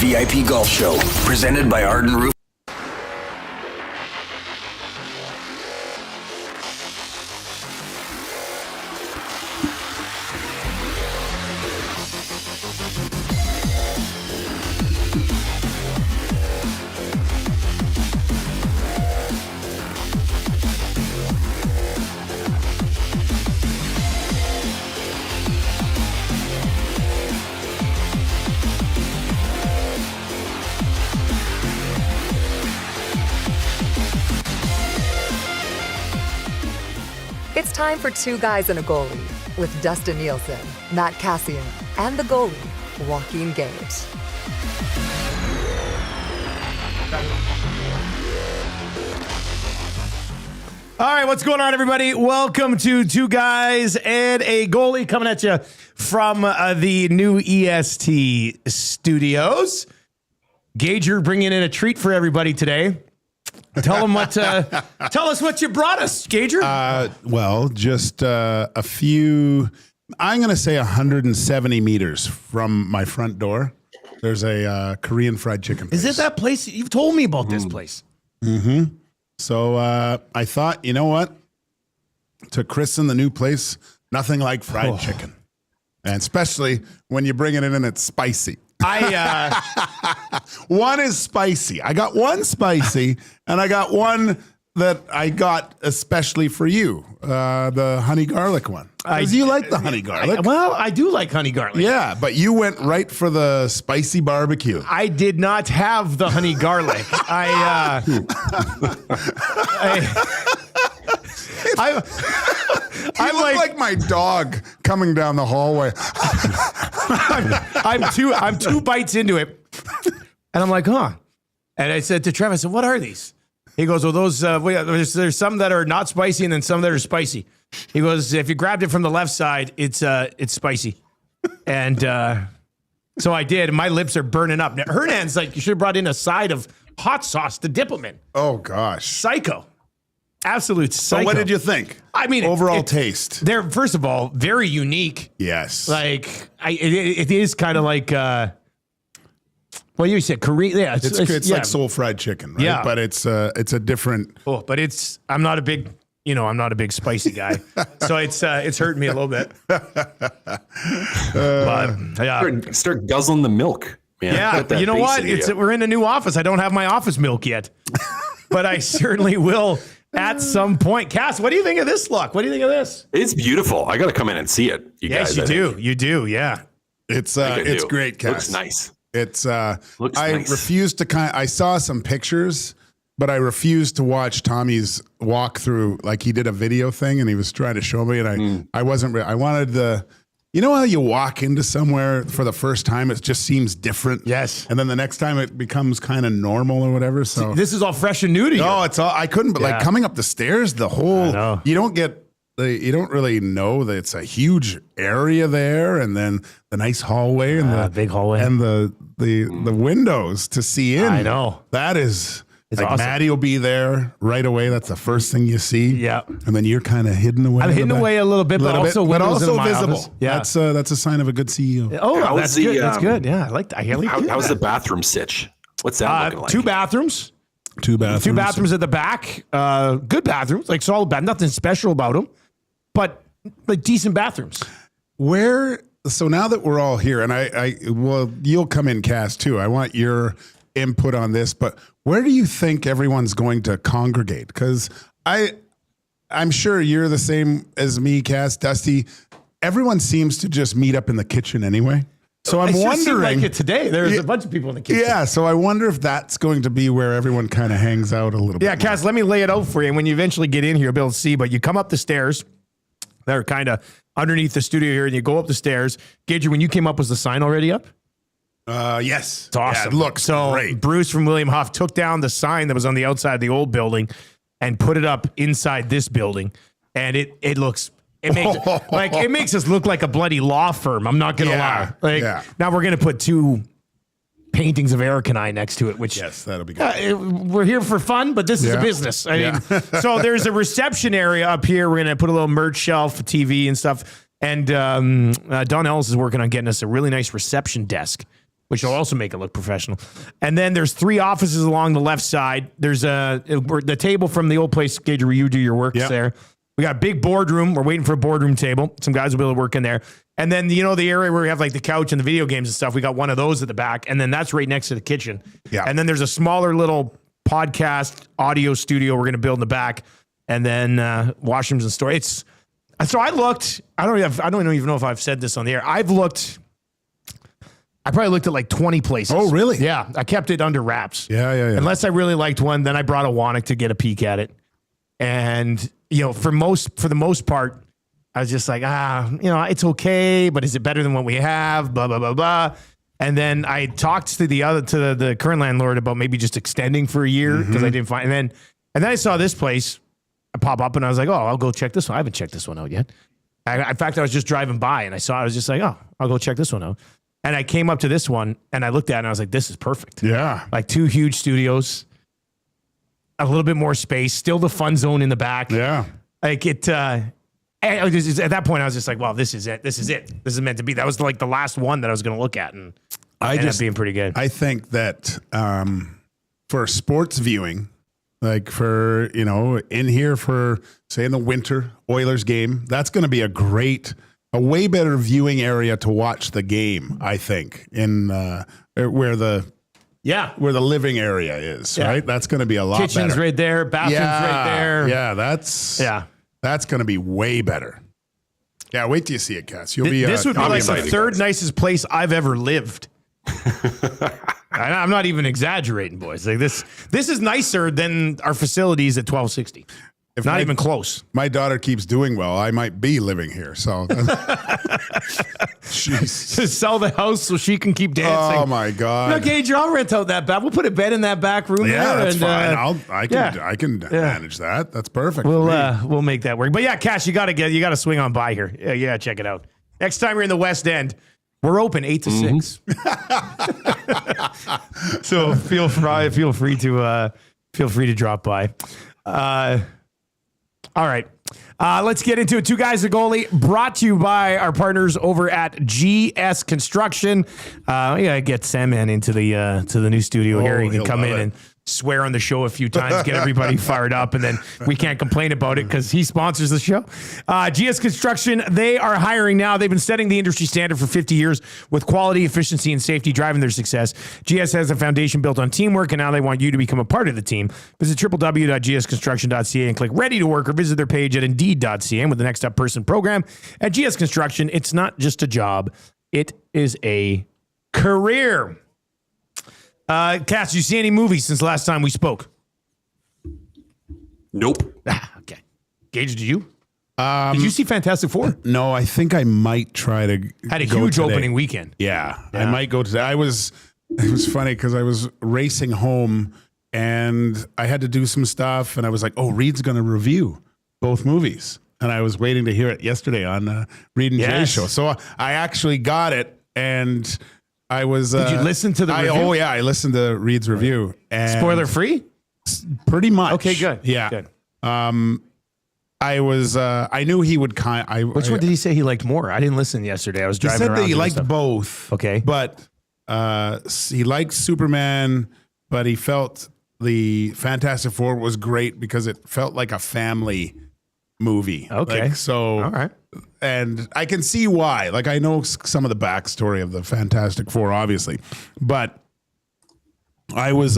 VIP Golf Show, presented by Arden Roof. It's time for Two Guys and a Goalie with Dustin Nielson, Matt Kassian, and the goalie, Joaquin Gage. All right, what's going on, everybody? Welcome to Two Guys and a Goalie, coming at you from the new EST studios. Gage, you're bringing in a treat for everybody today. Tell us what you brought us, Gager. Well, just a few, I'm going to say 170 meters from my front door. There's a Korean fried chicken place. Is it that place? You've told me about this place. Mm-hmm. So I thought, you know what? To christen the new place, nothing like fried chicken. And especially when you bring it in and it's spicy. One is spicy. I got one spicy, and I got one that I got especially for you, the honey garlic one. Because you like the honey garlic. I do like honey garlic. Yeah, but you went right for the spicy barbecue. I did not have the honey garlic. I'm like my dog coming down the hallway. I'm two bites into it, and I'm like, huh. And I said to Trev, I said, what are these? He goes, well, those there's some that are not spicy and then some that are spicy. He goes, if you grabbed it from the left side, it's spicy. And so I did. And my lips are burning up. Now, Hernan's like, you should have brought in a side of hot sauce to dip them in. Oh, gosh. Psycho. Absolute psycho. So what did you think? I mean, overall taste. They're, first of all, very unique. Yes. Like, it is kind of like, well, you said Korean. Yeah, it's like soul fried chicken, right? Yeah. But it's a different. Oh, but I'm not a big spicy guy. So it's hurting me a little bit. But yeah. Start guzzling the milk, man. Yeah. You know what? We're in a new office. I don't have my office milk yet, but I certainly will at some point. Cass, what do you think of this look? What do you think of this? It's beautiful. I got to come in and see it. Yes, you do. You do. Yeah. It's great, Cass. Looks nice. It's Looks I nice. refused to I saw some pictures, but I refused to watch Tommy's walkthrough. Like, he did a video thing and he was trying to show me, and I wasn't. I wanted the. You know how you walk into somewhere for the first time, it just seems different. Yes. And then the next time it becomes kind of normal or whatever. So this is all fresh and new to you. No, it's all. I couldn't. But like coming up the stairs, the whole. You don't really know that it's a huge area there, and then the nice hallway and the big hallway and the windows to see in. I know. That is. It's like awesome. Maddie will be there right away. That's the first thing you see. Yeah. And then you're kind of hidden away. I'm hidden away a little bit, but also visible. Office. Yeah. That's a sign of a good CEO. Oh, that's good. That's good. Yeah, I like that. How's the bathroom sitch? What's that looking like? Two bathrooms. Two bathrooms at the back. Good bathrooms, like solid bath. Nothing special about them, but like decent bathrooms. So now that we're all here, and you'll come in, Cass, too. I want your input on this, but where do you think everyone's going to congregate? Because I'm sure you're the same as me, Cass, Dusty. Everyone seems to just meet up in the kitchen anyway. So I'm wondering, like it today, there's a bunch of people in the kitchen. Yeah, so I wonder if that's going to be where everyone kind of hangs out a little bit. Yeah, Cass, let me lay it out for you. And when you eventually get in here, you'll be able to see. But you come up the stairs, they're kind of underneath the studio here, and you go up the stairs. Gage, when you came up, was the sign already up? Yes. It's awesome. Yeah, it looks great. Bruce from William Huff took down the sign that was on the outside of the old building and put it up inside this building. And it makes us look like a bloody law firm. I'm not going to lie. Now we're going to put two paintings of Eric and I next to it, which that'll be good. We're here for fun, but this is a business. I mean, so there's a reception area up here. We're going to put a little merch shelf, TV and stuff. And Don Ellis is working on getting us a really nice reception desk which will also make it look professional. And then there's 3 offices along the left side. There's the table from the old place, Gage, where you do your work there. We got a big boardroom. We're waiting for a boardroom table. Some guys will be able to work in there. And then, the area where we have like the couch and the video games and stuff, we got one of those at the back. And then that's right next to the kitchen. Yeah. And then there's a smaller little podcast audio studio we're going to build in the back. And then washrooms and storage. So I looked, I don't even know if I've said this on the air. I probably looked at like 20 places. Oh, really? Yeah. I kept it under wraps. Yeah. Unless I really liked one, then I brought a Wannick to get a peek at it. And, for the most part, I was just like, it's okay, but is it better than what we have? Blah, blah, blah, blah. And then I talked to the current landlord about maybe just extending for a year because I didn't find, and then I saw this place pop up and I was like, oh, I'll go check this one. I haven't checked this one out yet. In fact, I was just driving by and I was just like, oh, I'll go check this one out. And I came up to this one and I looked at it and I was like, this is perfect. Yeah. Like 2 huge studios, a little bit more space, still the fun zone in the back. Yeah. Like it, at that point, I was just like, "Wow, this is it. This is it. This is meant to be." That was like the last one that I was going to look at, and ended up being pretty good. I think that for sports viewing, like for in here for say in the winter Oilers game, that's going to be a way better viewing area to watch the game. I think in where the living area is, right? That's going to be a lot Kitchen's better. right there, bathrooms right there. Yeah, that's going to be way better. Yeah, wait till you see it, Cass. You'll be. This would be like the third nicest place I've ever lived. I'm not even exaggerating, boys. Like this is nicer than our facilities at 1260. If not even close. My daughter keeps doing well, I might be living here. So, to sell the house so she can keep dancing. Oh my God! Look, Gage, I'll rent out that back. We'll put a bed in that back room. Yeah, there that's fine. I can manage that. That's perfect. We'll make that work. But yeah, Cash, you got to swing on by here. Yeah, check it out. Next time you're in the West End, we're open 8 to 6. So feel free to drop by. All right. Let's get into it. 2 Guys, a Goalie, brought to you by our partners over at GS Construction. We gotta get Sandman into the new studio here. He can come in and swear on the show a few times, get everybody fired up, and then we can't complain about it because he sponsors the show. GS Construction, they are hiring now. They've been setting the industry standard for 50 years with quality, efficiency, and safety driving their success. GS has a foundation built on teamwork, and now they want you to become a part of the team. Visit www.gsconstruction.ca and click Ready to Work, or visit their page at Indeed.ca. And with the Next Up Person program at GS Construction, it's not just a job, it is a career. Cass, did you see any movies since last time we spoke? Nope. Okay. Gage, did you? Did you see Fantastic Four? No, I think I might try to. Had a huge opening weekend. Yeah, I might go today. It was funny because I was racing home and I had to do some stuff, and I was like, "Oh, Reed's going to review both movies," and I was waiting to hear it yesterday on Reed and Jay's show. So I actually got it, and I was. Did you listen to the review? Oh yeah, I listened to Reed's review. And spoiler free? Pretty much. Okay, good. Yeah. Good. I was. I knew he would Which one did he say he liked more? I didn't listen yesterday. I was driving around. He said that he liked stuff. both. Okay, but he liked Superman, but he felt the Fantastic Four was great because it felt like a family movie. Okay, all right. And I can see why. Like, I know some of the backstory of the Fantastic Four, obviously, but I was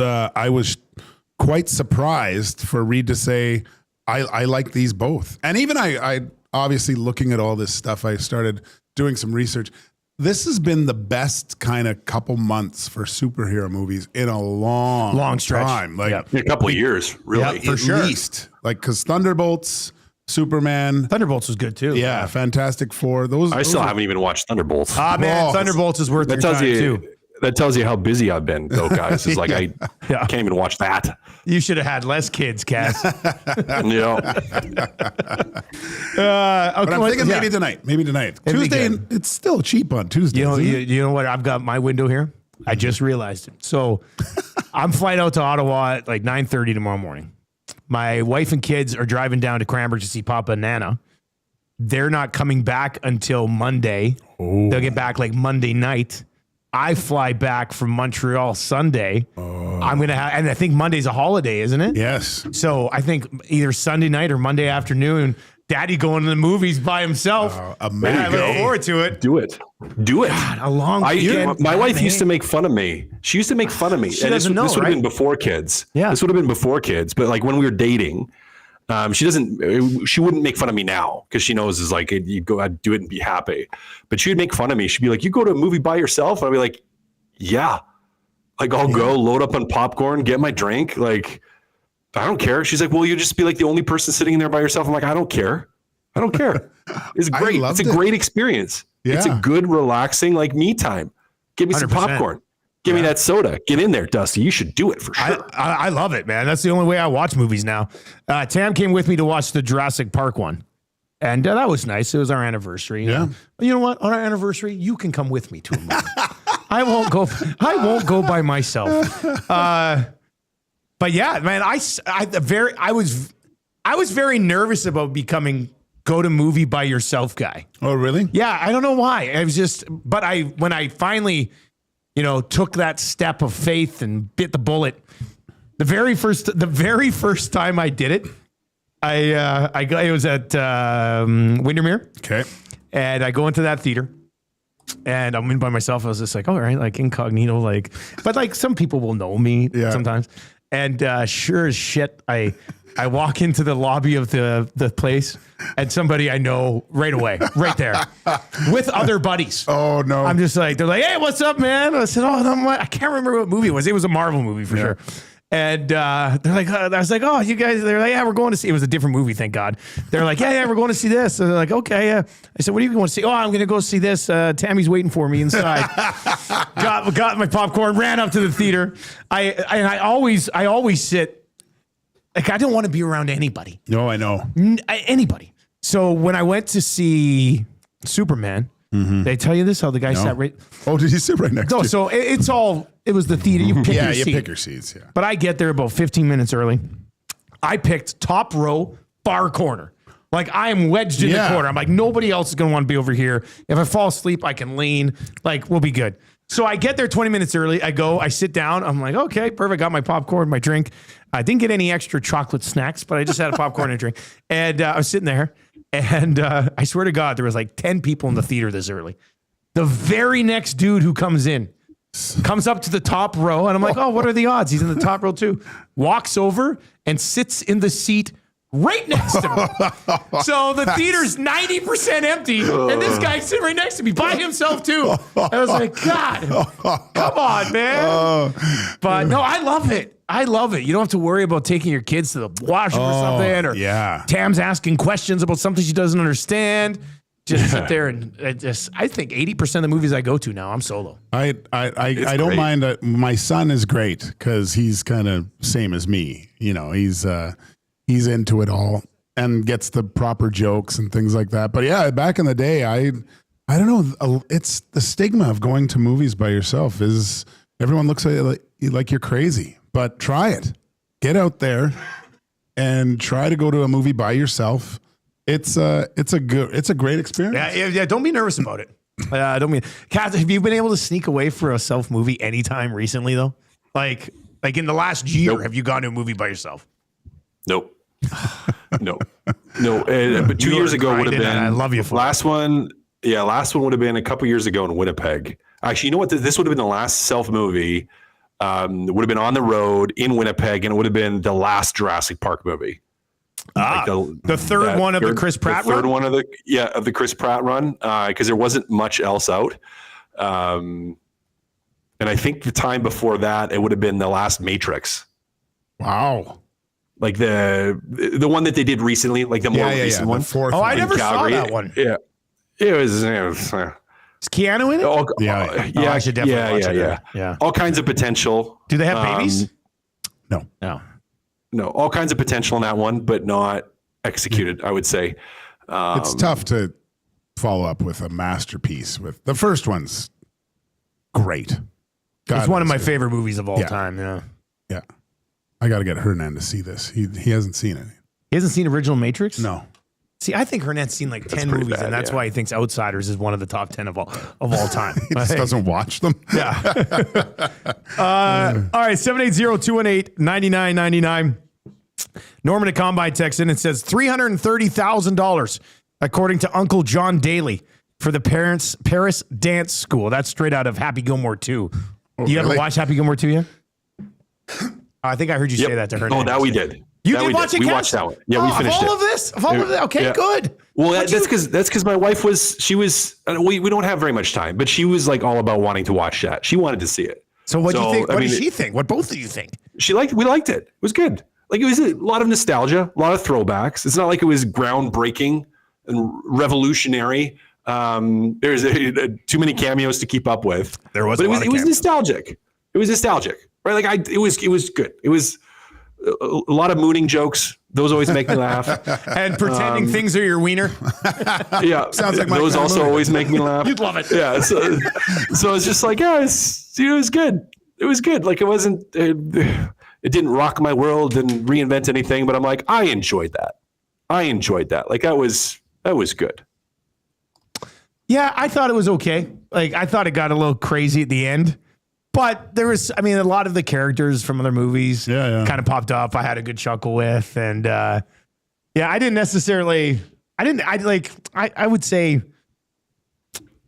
quite surprised for Reed to say, I like these both. And even I obviously looking at all this stuff, I started doing some research. This has been the best kind of couple months for superhero movies in a long stretch. time. Like a couple of years, really. for sure. At least. Like, because Thunderbolts, Superman. Thunderbolts was good too. Yeah, Fantastic Four. I still haven't even watched Thunderbolts. Man, Thunderbolts is worth your time too. That tells you how busy I've been, though, guys. It's like I can't even watch that. You should have had less kids, Cass. Yeah. But I'm thinking maybe tonight. Tuesday, it's still cheap on Tuesday. You know what? I've got my window here. I just realized it. So I'm flying out to Ottawa at like 9:30 tomorrow morning. My wife and kids are driving down to Cranbrook to see Papa and Nana. They're not coming back until Monday. They'll get back like Monday night. I fly back from Montreal Sunday. I'm going to have, and I think Monday's a holiday, isn't it? Yes. So I think either Sunday night or Monday afternoon, Daddy going to the movies by himself. A Man, I look forward to it. Do it. Do it. God, a long weekend. My wife used to make fun of me. She used to make fun of me. She doesn't know, this would have right? been before kids. Yeah. This would have been before kids. But like when we were dating, she wouldn't make fun of me now because she knows is like, you go out, do it and be happy. But she would make fun of me. She'd be like, you go to a movie by yourself? And I'd be like, yeah. Like I'll go load up on popcorn, get my drink. Like, I don't care. She's like, well, you just be like the only person sitting in there by yourself. I'm like, I don't care. I don't care. It's great. It's a great experience. Yeah. It's a good, relaxing, like me time. Give me some 100%. popcorn. Give me that soda. Get in there, Dusty. You should do it for sure. I love it, man. That's the only way I watch movies now. Tam came with me to watch the Jurassic Park one. And that was nice. It was our anniversary. Yeah. You know what? On our anniversary, you can come with me to a movie. I won't go by myself. But yeah, man, I was very nervous about becoming go to movie by yourself guy. Oh, really? Yeah, I don't know why. I was just, but when I finally, took that step of faith and bit the bullet, the very first time I did it, it was at Windermere. Okay. And I go into that theater and I'm in by myself. I was just like, all right, like incognito, but like some people will know me sometimes. And sure as shit, I walk into the lobby of the place and somebody I know right away, right there with other buddies. Oh, no. I'm just like, they're like, hey, what's up, man? I said, I can't remember what movie it was. It was a Marvel movie for sure. And they're like, I was like, oh, you guys, they're like, yeah, we're going to see, it was a different movie, thank God. They're like, yeah, we're going to see this. And they're like, okay, yeah. I said, what are you going to see? Oh, I'm going to go see this. Tammy's waiting for me inside. got my popcorn, ran up to the theater. I always sit, like, I don't want to be around anybody. No, I know. Anybody. So when I went to see Superman, they tell you this, how the guy sat right. Oh, did he sit right next to you? So it was the theater. You pick your seat. pick your seats. Yeah. But I get there about 15 minutes early. I picked top row, far corner. Like I am wedged in the corner. I'm like, nobody else is going to want to be over here. If I fall asleep, I can lean. Like, we'll be good. So I get there 20 minutes early. I sit down. I'm like, okay, perfect. Got my popcorn, my drink. I didn't get any extra chocolate snacks, but I just had a popcorn and a drink. And I was sitting there. And I swear to God, there was like 10 people in the theater this early. The very next dude who comes up to the top row. And I'm like, oh, what are the odds? He's in the top row too. Walks over and sits in the seat right next to me. So the theater's 90% empty. And this guy's sitting right next to me by himself too. I was like, God, come on, man. But no, I love it. I love it. You don't have to worry about taking your kids to the washroom or something. Or Tam's asking questions about something she doesn't understand. Just sit there and I think 80% of the movies I go to now, I'm solo. I don't mind. My son is great because he's kind of same as me. He's into it all and gets the proper jokes and things like that. But yeah, back in the day, I don't know. It's the stigma of going to movies by yourself is everyone looks at you like you're crazy. But try it. Get out there and try to go to a movie by yourself. It's a great experience. Yeah. Don't be nervous about it. Kath, have you been able to sneak away for a self movie anytime recently though? Like in the last year, Have you gone to a movie by yourself? Nope. No. But 2 years ago would have been. I love you for last one. Yeah, last one would have been a couple years ago in Winnipeg. Actually, you know what? This would have been the last self movie. Would have been on the road in Winnipeg, and it would have been the last Jurassic Park movie. The third one of the Chris Pratt run? The third one of the Chris Pratt run, because there wasn't much else out. And I think the time before that, it would have been the last Matrix. Wow. Like the one that they did recently, like the more recent one. The fourth I one. never saw that one. Yeah. It was Is Keanu in it? I should definitely watch it. Yeah. All kinds of potential. Do they have babies? No, all kinds of potential in that one, but not executed, I would say. It's tough to follow up with a masterpiece. With the first one's great. It's one of my favorite movies of all time. Yeah. I got to get Hernan to see this. He hasn't seen it. He hasn't seen original Matrix? No. See, I think Hernet's seen like 10 pretty movies, bad, and that's yeah. why he thinks Outsiders is one of the top 10 of all time. He just doesn't watch them. Yeah. All right, 780-218-9999. Norman at Combine texts in and says $330,000, according to Uncle John Daly, for the Paris Dance School. That's straight out of Happy Gilmore 2. You ever really? watched Happy Gilmore 2 yet? I think I heard you say that to her. Oh, that we did. You That did we watch it, We Cass? watched that one. Yeah, we finished all it. of this? Of all of it? Okay, Yeah. good. Well, that's because my wife was, we don't have very much time, but she was like all about wanting to watch that. She wanted to see it. So what do you think? I What mean, did she think? What both of you think? we liked it. It was good. Like, it was a lot of nostalgia, a lot of throwbacks. It's not like it was groundbreaking and revolutionary. There's too many cameos to keep up with. There was but a lot of it was cameos. nostalgic. It was nostalgic, right? Like it was good. It was a lot of mooning jokes. Those always make me laugh. And pretending things are your wiener. Yeah, Sounds like my those kind of also movie. always make me laugh. You'd love it. Yeah, so it's just like, yeah, it was good. It was good. Like, it wasn't. It didn't rock my world and reinvent anything, but I'm like, I enjoyed that. Like, that was good. Yeah, I thought it was okay. Like, I thought it got a little crazy at the end. But there was, a lot of the characters from other movies kind of popped up. I had a good chuckle with. And I didn't necessarily, I would say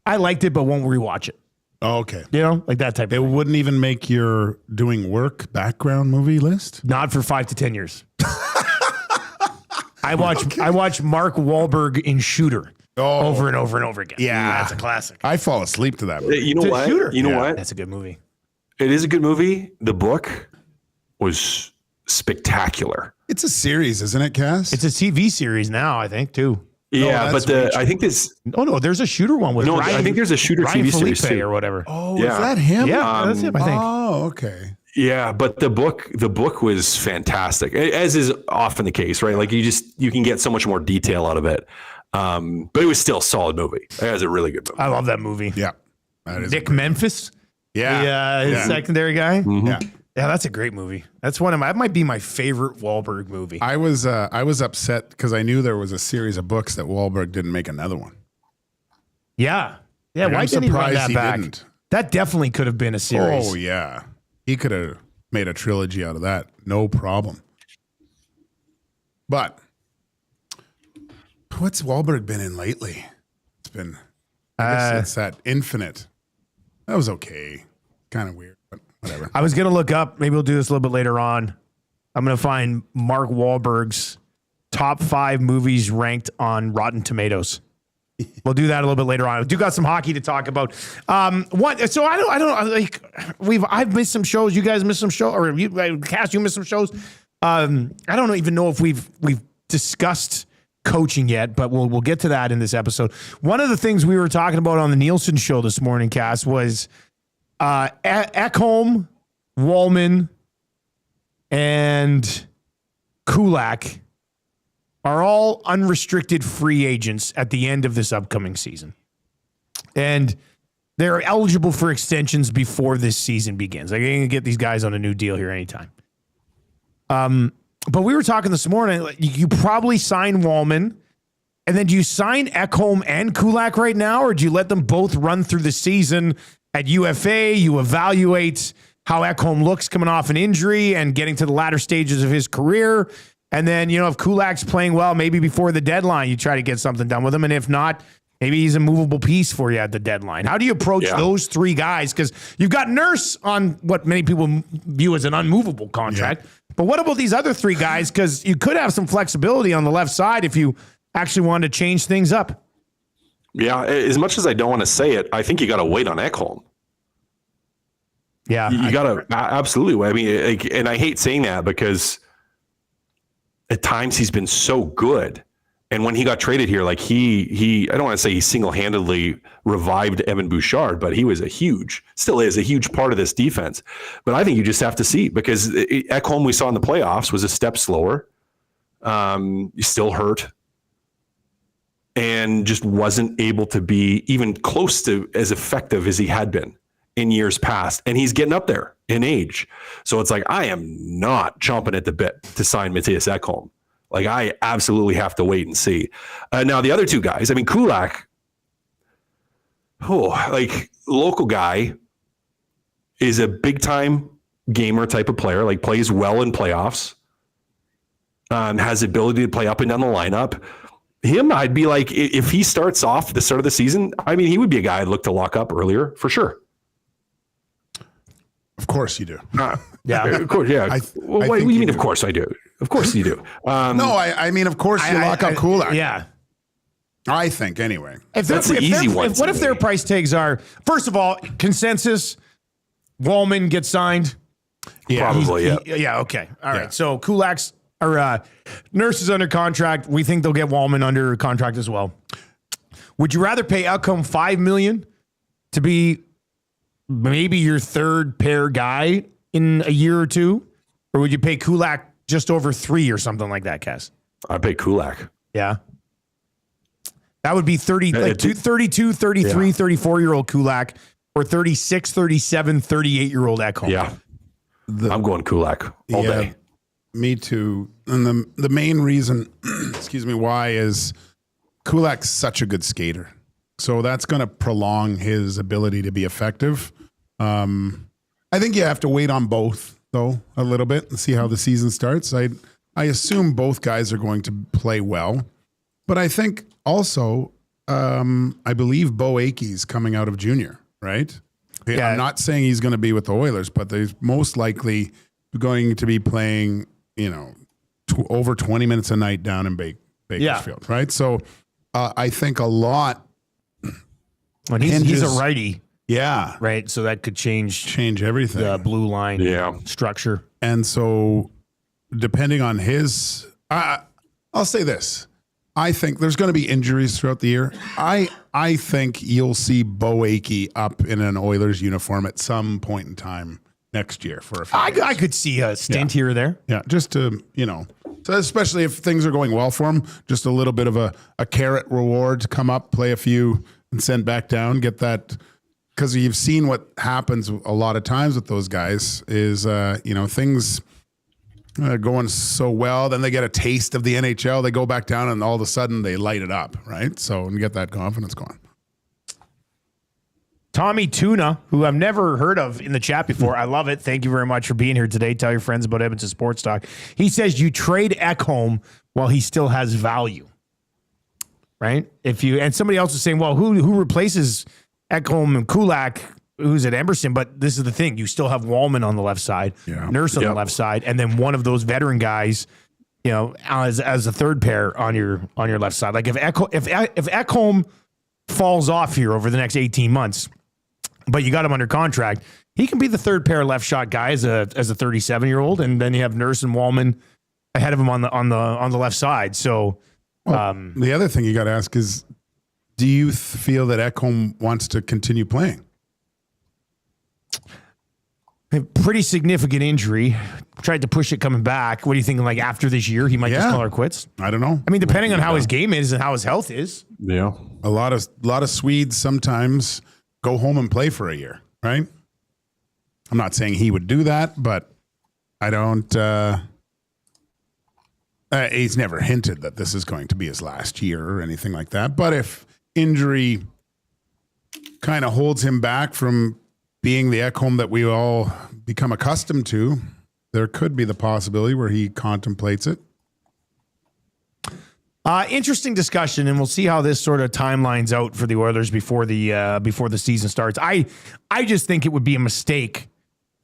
I liked it, but won't rewatch it. Oh, okay. You know, like that type It of thing. wouldn't even make your doing work background movie list? Not for 5 to 10 years. I watch Mark Wahlberg in Shooter over and over and over again. Yeah. That's a classic. I fall asleep to that movie. You know To what? Shooter. You know Yeah. what? That's a good movie. It is a good movie. The book was spectacular. It's a series, isn't it, Cass? It's a TV series now, I think, too. Yeah, that's but way I think this. Oh, no, there's a Shooter one with No, Ryan. I think there's a Shooter Ryan TV series Felipe too. or whatever. Oh, Yeah. is that him? Yeah, that's him, I think. Oh, okay. Yeah, but the book was fantastic, as is often the case, right? Like, you can get so much more detail out of it. But it was still a solid movie. It was a really good movie. I love that movie. Yeah. That is Nick Memphis, yeah. his secondary guy. Yeah. Yeah, that's a great movie. That might be my favorite Wahlberg movie. I was upset because I knew there was a series of books that Wahlberg didn't make another one. Yeah. Yeah, Like, why I'm didn't he run surprised that he back? didn't. That definitely could have been a series. Oh yeah, he could have made a trilogy out of that, no problem. But what's Wahlberg been in lately? It's been I guess it's that Infinite. That was okay, kind of weird, but whatever. I was going to look up, maybe we'll do this a little bit later on. I'm going to find Mark Wahlberg's top 5 movies ranked on Rotten Tomatoes. We'll do that a little bit later on. We do got some hockey to talk about. So I don't like I've missed some shows. You guys missed some shows, or Cass, you missed some shows. I don't even know if we've discussed coaching yet, but we'll get to that in this episode. One of the things we were talking about on the Nielson show this morning, Cass, was Ekholm, Walman, and Kulak are all unrestricted free agents at the end of this upcoming season. And they're eligible for extensions before this season begins. Like, you can get these guys on a new deal here anytime. But we were talking this morning, like, you probably sign Walman, and then do you sign Ekholm and Kulak right now, or do you let them both run through the season at UFA? You evaluate how Ekholm looks coming off an injury and getting to the latter stages of his career. And then, if Kulak's playing well, maybe before the deadline, you try to get something done with him. And if not, maybe he's a movable piece for you at the deadline. How do you approach those 3 guys? Because you've got Nurse on what many people view as an unmovable contract. Yeah. But what about these other 3 guys? Because you could have some flexibility on the left side if you actually wanted to change things up. Yeah, as much as I don't want to say it, I think you got to wait on Ekholm. Yeah. You got to absolutely wait. I mean, and I hate saying that because at times he's been so good. And when he got traded here, like he I don't want to say he single-handedly revived Evan Bouchard, but he was still is a huge part of this defense. But I think you just have to see, because Ekholm, we saw in the playoffs, was a step slower. He's still hurt and just wasn't able to be even close to as effective as he had been in years past. And he's getting up there in age. So it's like, I am not chomping at the bit to sign Mattias Ekholm. Like, I absolutely have to wait and see. Now, the other two guys, I mean, Kulak, local guy, is a big-time gamer type of player, like plays well in playoffs, has the ability to play up and down the lineup. Him, I'd be like, if he starts off the start of the season, I mean, he would be a guy I'd look to lock up earlier, for sure. Of course you do. Yeah, of course, yeah. What do you mean, of course I do? Of course you do. No, I mean, of course you lock up Kulak. Yeah. I think, anyway. That's the easy one. What if their price tags are, first of all, consensus, Walman gets signed? Yeah. Probably, yeah. Yeah, okay. All right. Yeah. So Kulak's, or Nurse is under contract. We think they'll get Walman under contract as well. Would you rather pay Ekholm $5 million to be maybe your third pair guy in a year or two? Or would you pay Kulak just over $3 million or something like that, Cass? I'd pay Kulak. Yeah. That would be 32, 33, 34-year-old Kulak or 36, 37, 38-year-old Ekholm. Yeah. I'm going Kulak all day. Me too. And the main reason, excuse me, why is Kulak's such a good skater. So that's going to prolong his ability to be effective. I think you have to wait on both, though, a little bit and see how the season starts. I assume both guys are going to play well. But I think also, I believe Bo Akey's coming out of junior, right? Yeah. I'm not saying he's going to be with the Oilers, but they're most likely going to be playing, over 20 minutes a night down in Bakersfield, right? So I think a lot. And he's a righty. Yeah. Right. So that could change everything. The blue line structure. And so depending on his, I'll say this. I think there's going to be injuries throughout the year. I think you'll see Bo Akey up in an Oilers uniform at some point in time next year for a few years. I could see a stint here or there. Yeah, just to, so especially if things are going well for him, just a little bit of a carrot reward to come up, play a few and send back down, get that. Because you've seen what happens a lot of times with those guys is, things going so well, then they get a taste of the NHL, they go back down and all of a sudden they light it up, right? So, and get that confidence going. Tommy Tuna, who I've never heard of in the chat before. I love it. Thank you very much for being here today. Tell your friends about Edmonton Sports Talk. He says you trade Ekholm while he still has value, right? And somebody else is saying, well, who replaces Ekholm and Kulak, who's at Emerson? But this is the thing. You still have Walman on the left side, Nurse on the left side, and then one of those veteran guys, as a third pair on your left side. Like if Ekholm falls off here over the next 18 months, but you got him under contract, he can be the third pair left shot guy as a 37-year-old, and then you have Nurse and Walman ahead of him on the left side. So the other thing you got to ask is, do you feel that Ekholm wants to continue playing? A pretty significant injury. Tried to push it coming back. What do you think? Like after this year, he might just call her quits? I don't know. I mean, depending on how his game is and how his health is. Yeah. A lot of Swedes sometimes go home and play for a year, right? I'm not saying he would do that, but I don't. He's never hinted that this is going to be his last year or anything like that. But if injury kind of holds him back from being the Ekholm that we all become accustomed to, there could be the possibility where he contemplates it. Interesting discussion, and we'll see how this sort of timelines out for the Oilers before the season starts. I just think it would be a mistake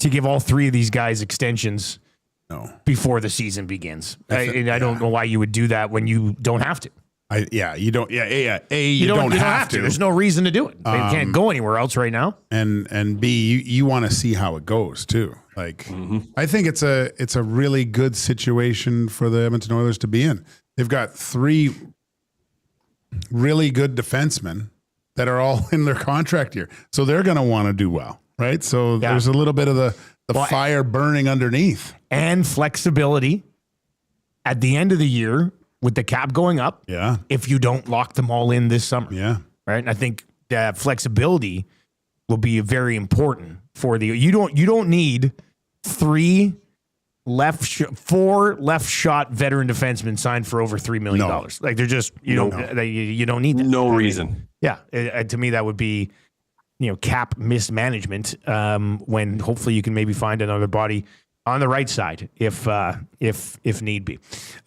to give all three of these guys extensions before the season begins. I don't know why you would do that when you don't have to. You don't. You don't have to. There's no reason to do it. They can't go anywhere else right now. And B, you want to see how it goes too. Like, I think it's a really good situation for the Edmonton Oilers to be in. They've got three really good defensemen that are all in their contract year, so they're going to want to do well, right? So there's a little bit of the fire burning underneath and flexibility at the end of the year. With the cap going up, if you don't lock them all in this summer, right? And I think that flexibility will be very important for the. You don't need three four left shot veteran defensemen signed for over $3 million. No. Like they're just you don't need that. No reason. Yeah, to me that would be cap mismanagement. When hopefully you can maybe find another body on the right side if need be.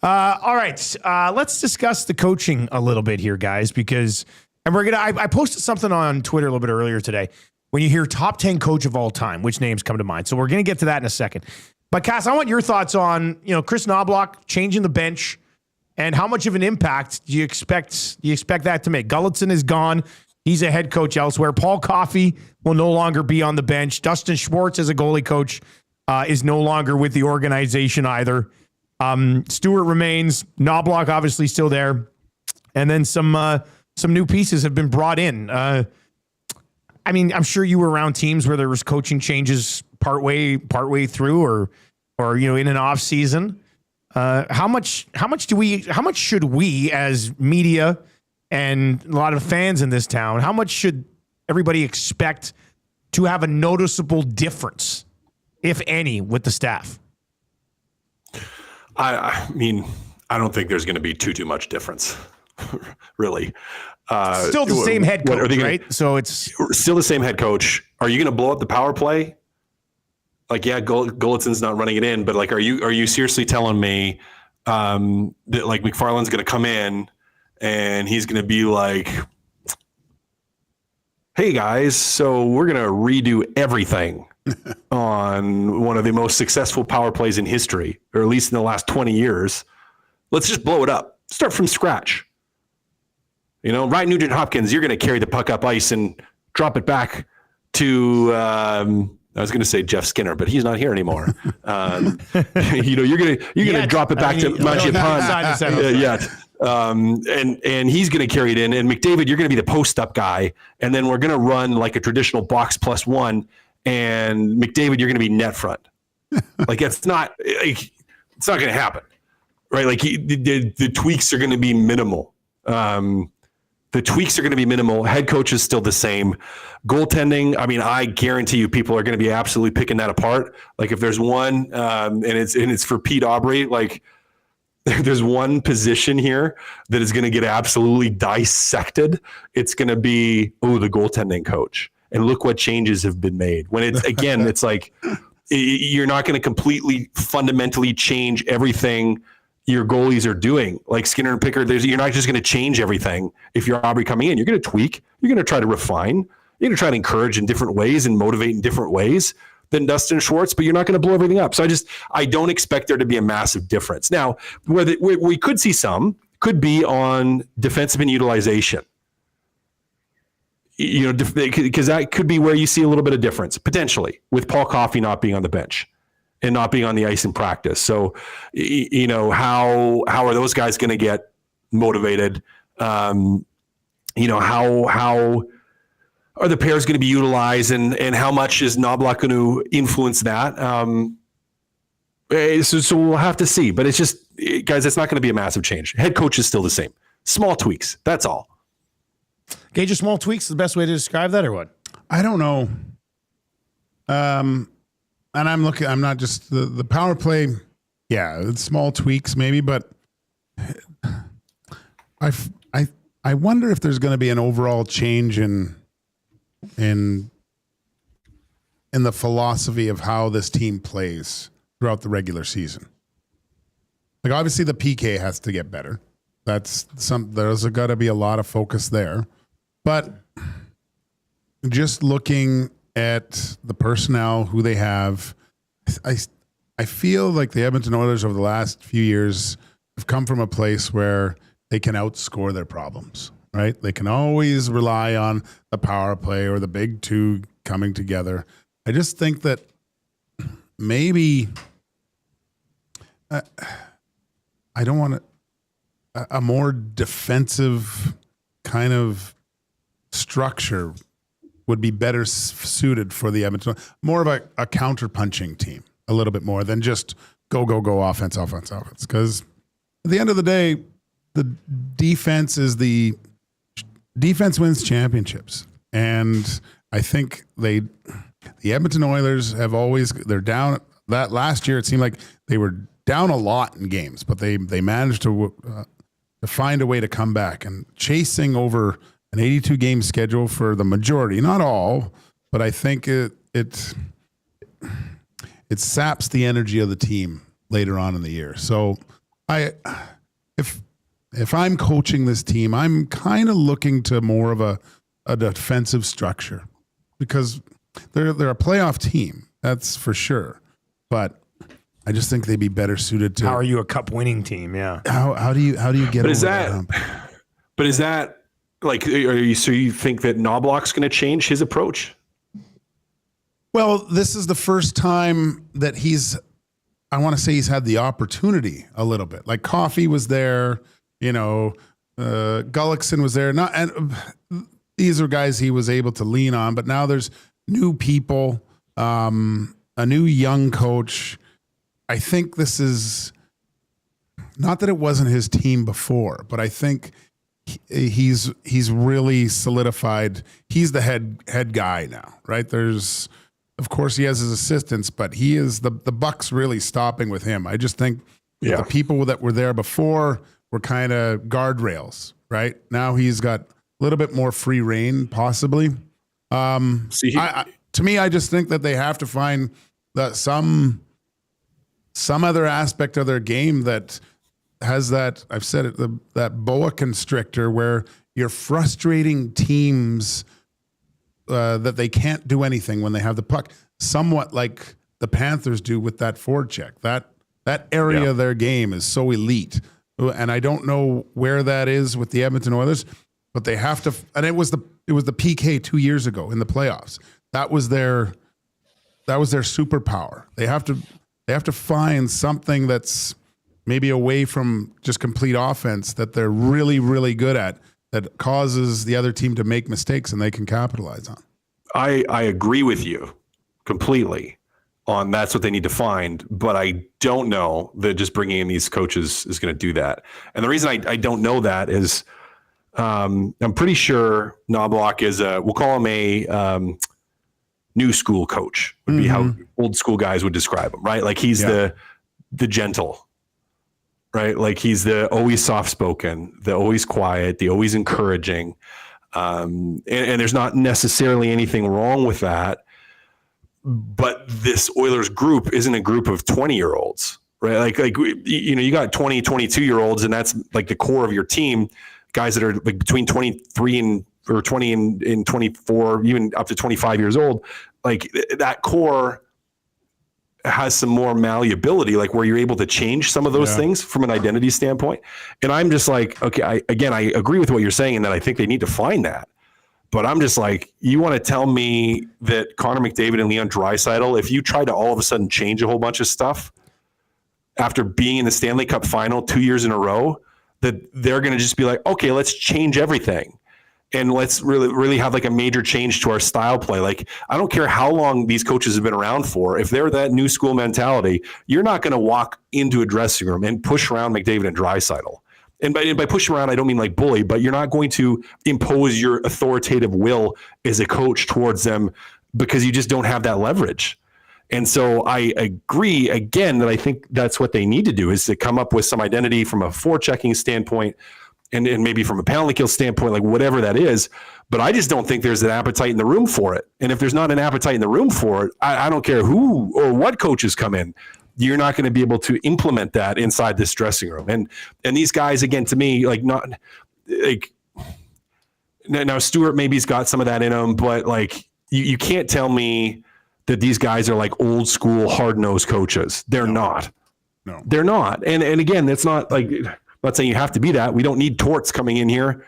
All right, let's discuss the coaching a little bit here, guys, because I posted something on Twitter a little bit earlier today. When you hear top 10 coach of all time, which names come to mind? So we're going to get to that in a second. But Cass, I want your thoughts on Chris Knoblock changing the bench, and how much of an impact do you expect that to make? Gulletson is gone; he's a head coach elsewhere. Paul Coffey will no longer be on the bench. Dustin Schwartz, as a goalie coach, is no longer with the organization either. Stewart remains. Knoblock obviously still there, and then some new pieces have been brought in. I mean, I'm sure you were around teams where there was coaching changes partway through, or in an off season. How much should we as media and a lot of fans in this town, how much should everybody expect to have a noticeable difference, if any, with the staff? I mean, I don't think there's going to be too much difference, really. Still the same head coach, right? So it's still the same head coach. Are you going to blow up the power play? Like, yeah, Gullitson's not running it in, but like, are you seriously telling me that like McFarland's going to come in and he's going to be like, hey guys, so we're going to redo everything on one of the most successful power plays in history, or at least in the last 20 years. Let's just blow it up. Start from scratch. Ryan Nugent-Hopkins, you're going to carry the puck up ice and drop it back to, I was going to say Jeff Skinner, but he's not here anymore. You're going to drop it back to Mangiapane yet. And he's going to carry it in. And McDavid, you're going to be the post-up guy. And then we're going to run like a traditional box plus one. And McDavid, you're going to be net front. Like, it's not going to happen, right? Like the tweaks are going to be minimal. The tweaks are going to be minimal. Head coach is still the same. Goaltending, I mean, I guarantee you people are going to be absolutely picking that apart. Like if there's one, and it's for Pete Aubrey, like there's one position here that is going to get absolutely dissected. It's going to be, the goaltending coach. And look what changes have been made. When it's, again, it's like you're not going to completely fundamentally change everything your goalies are doing. Like Skinner and Pickard, you're not just going to change everything. If you're Aubrey coming in, you're going to tweak. You're going to try to refine. You're going to try to encourage in different ways and motivate in different ways than Dustin Schwartz, but you're not going to blow everything up. So I don't expect there to be a massive difference. Now, where we could see could be on defenseman utilization. Because that could be where you see a little bit of difference, potentially, with Paul Coffey not being on the bench and not being on the ice in practice. So, how are those guys going to get motivated? How are the pairs going to be utilized, and how much is Knoblock going to influence that? So we'll have to see. But it's just, guys, it's not going to be a massive change. Head coach is still the same. Small tweaks. That's all. Gage, small tweaks is the best way to describe that, or what? I don't know. And I'm not just the power play. Yeah, it's small tweaks maybe, but I wonder if there's going to be an overall change in the philosophy of how this team plays throughout the regular season. Like obviously the PK has to get better. There's got to be a lot of focus there. But just looking at the personnel, who they have, I feel like the Edmonton Oilers over the last few years have come from a place where they can outscore their problems, right? They can always rely on the power play or the big two coming together. I just think that maybe I don't want a more defensive kind of structure would be better suited for the Edmonton, more of a counter-punching team, a little bit more than just go, offense. Because at the end of the day, the defense wins championships. And I think the Edmonton Oilers they're down. That last year, it seemed like down a lot in games, but they managed to find a way to come back, and chasing over an 82 game schedule for the majority, not all, but I think it saps the energy of the team later on in the year. So if I'm coaching this team, I'm kind of looking to more of a defensive structure, because they're a playoff team, that's for sure. But I just think they'd be better suited to. How are you a cup winning team? Yeah. How do you get over that hump? But is that like, so you think that Knoblock's going to change his approach? Well, this is the first time that I want to say he's had the opportunity a little bit. Like Coffey was there, Gullickson was there. And these are guys he was able to lean on, but now there's new people, a new young coach. I think this is not that it wasn't his team before, but I think he's really solidified. He's the head guy now, right? Of course, he has his assistants, but he is the buck's really stopping with him. I just think the people that were there before were kind of guardrails, right? Now he's got a little bit more free reign, possibly. To me, I just think that they have to find that some other aspect of their game that has that, I've said it, that boa constrictor where you're frustrating teams that they can't do anything when they have the puck, somewhat like the Panthers do with that forecheck. That area of their game is so elite, and I don't know where that is with the Edmonton Oilers, but they have to. And it was the PK 2 years ago in the playoffs. That was their superpower. They have to find something that's maybe away from just complete offense that they're really, really good at, that causes the other team to make mistakes and they can capitalize on. I agree with you completely on that's what they need to find, but I don't know that just bringing in these coaches is going to do that. And the reason I don't know that is I'm pretty sure Knoblock is we'll call him a new school coach would be how old school guys would describe him, right? Like he's the gentle, right? Like he's the always soft-spoken, the always quiet, the always encouraging. And there's not necessarily anything wrong with that. But this Oilers group isn't a group of 20-year-olds, right? Like you got 20, 22-year-olds, and that's like the core of your team, guys that are like between 23 or 20 and 24, even up to 25 years old. Like that core has some more malleability, like where you're able to change some of those things from an identity standpoint. And I'm just like, okay, I agree with what you're saying, and that I think they need to find that. But I'm just like, you want to tell me that Connor McDavid and Leon Draisaitl, if you try to all of a sudden change a whole bunch of stuff after being in the Stanley Cup final 2 years in a row, that they're going to just be like, okay, let's change everything. And let's really have like a major change to our style play. Like, I don't care how long these coaches have been around for. If they're that new school mentality, you're not going to walk into a dressing room and push around McDavid and Draisaitl. And by push around, I don't mean like bully, but you're not going to impose your authoritative will as a coach towards them because you just don't have that leverage. And so I agree again that I think that's what they need to do, is to come up with some identity from a forechecking standpoint, and maybe from a penalty kill standpoint, like whatever that is. But I just don't think there's an appetite in the room for it. And if there's not an appetite in the room for it, I don't care who or what coaches come in, you're not going to be able to implement that inside this dressing room. And these guys, again, to me, like not like now Stewart maybe's got some of that in him, but like you can't tell me that these guys are like old school hard-nosed coaches. They're not. No, they're not. And again, that's not like, I'm not saying you have to be that. We don't need torts coming in here,